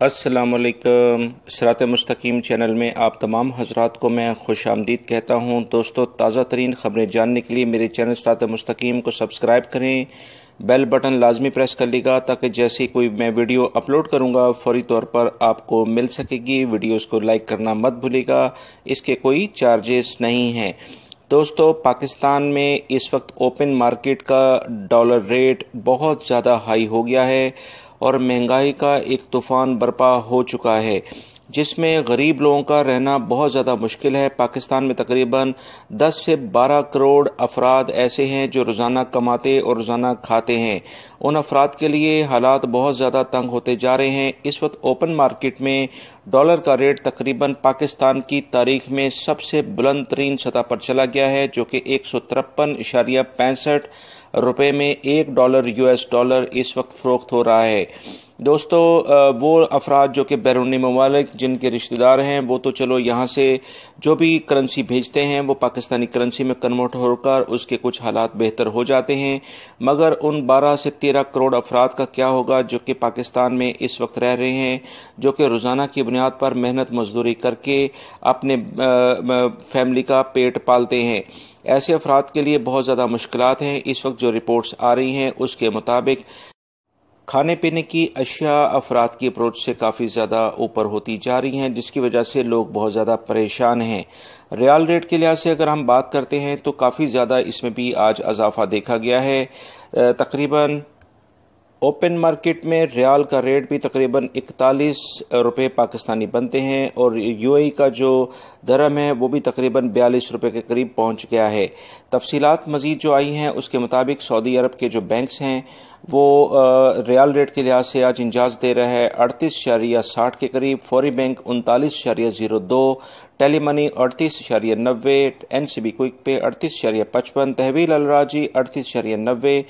अस्सलाम वालेकुम। सिरात मुस्तकीम चैनल में आप तमाम हजरात को मैं खुश आमदीद कहता हूँ। दोस्तों, ताज़ा तरीन खबरें जानने के लिए मेरे चैनल सिरात मुस्तकीम को सब्सक्राइब करें, बेल बटन लाजमी प्रेस कर लीजिएगा ताकि जैसे कोई मैं वीडियो अपलोड करूँगा फौरी तौर पर आपको मिल सकेगी। वीडियोस को लाइक करना मत भूलिएगा, इसके कोई चार्जेस नहीं हैं। दोस्तों, पाकिस्तान में इस वक्त ओपन मार्केट का डॉलर रेट बहुत ज़्यादा हाई हो गया है और महंगाई का एक तूफान बर्पा हो चुका है, जिसमें गरीब लोगों का रहना बहुत ज़्यादा मुश्किल है। पाकिस्तान में तकरीबन 10 से 12 करोड़ अफराद ऐसे हैं जो रोज़ाना कमाते और रोज़ाना खाते हैं। उन अफराद के लिए हालात बहुत ज़्यादा तंग होते जा रहे हैं। इस वक्त ओपन मार्केट में डॉलर का रेट तकरीबन पाकिस्तान की तारीख में सबसे बुलंद तरीन सतह पर चला गया है, जो कि 153.65 रुपए में $1 US डॉलर इस वक्त फरोख्त हो रहा है। दोस्तों, वो अफराद जो कि बैरूनी ममालिक जिनके रिश्तेदार हैं वो तो चलो यहाँ से जो भी करेंसी भेजते हैं वो पाकिस्तानी करेंसी में कन्वर्ट होकर उसके कुछ हालात बेहतर हो जाते हैं, मगर उन 12 से 13 करोड़ अफराद का क्या होगा जो कि पाकिस्तान में इस वक्त रह रहे हैं, जो कि रोज़ाना की बुनियाद पर मेहनत मजदूरी करके अपने फैमिली का पेट पालते हैं। ऐसे अफराद के लिए बहुत ज़्यादा मुश्किलात हैं। इस वक्त जो रिपोर्ट्स आ रही हैं उसके मुताबिक खाने पीने की अशिया अफराद की अप्रोच से काफ़ी ज़्यादा ऊपर होती जा रही हैं, जिसकी वजह से लोग बहुत ज़्यादा परेशान हैं। रियाल रेट के लिहाज से अगर हम बात करते हैं तो काफ़ी ज़्यादा इसमें भी आज इजाफा देखा गया है। तकरीबन ओपन मार्केट में रियाल का रेट भी तकरीबन 41 रुपये पाकिस्तानी बनते हैं और यूएई का जो दरम है वो भी तकरीबन 42 रुपये के करीब पहुंच गया है। तफसीलात मजीद जो आई हैं उसके मुताबिक सऊदी अरब के जो बैंक्स हैं वो रियाल रेट के लिहाज से आज इंजाज दे रहा है 38.60 के करीब, फौरी bank 39.02, Telemoney 38.90, NCB quick pay 38.55, तहवील Al Rajhi 38.90,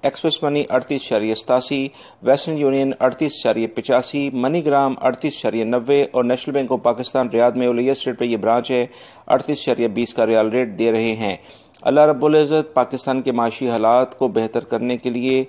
Express Money 38.87, Western Union 38.85, MoneyGram 38.90 और National Bank of Pakistan Riyadh में उलैया स्ट्रीट पर यह ब्रांच है 38.20 का रियाल रेट दे रहे हैं। अल्लाह रब्बुल इज़्ज़त पाकिस्तान के माशी हालात को बेहतर करने के लिए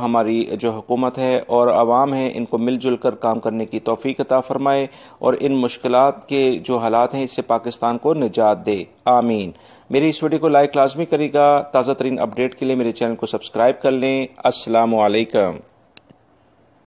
हमारी जो हुकूमत है और आवाम है इनको मिलजुल कर काम करने की तौफीक अता फरमाए और इन मुश्किलात के जो हालात हैं इससे पाकिस्तान को निजात दे। आमीन। मेरी इस वीडियो को लाइक लाजमी करेगा। ताज़ा तरीन अपडेट के लिए मेरे चैनल को सब्सक्राइब कर लें। अस्सलामु अलैकुम।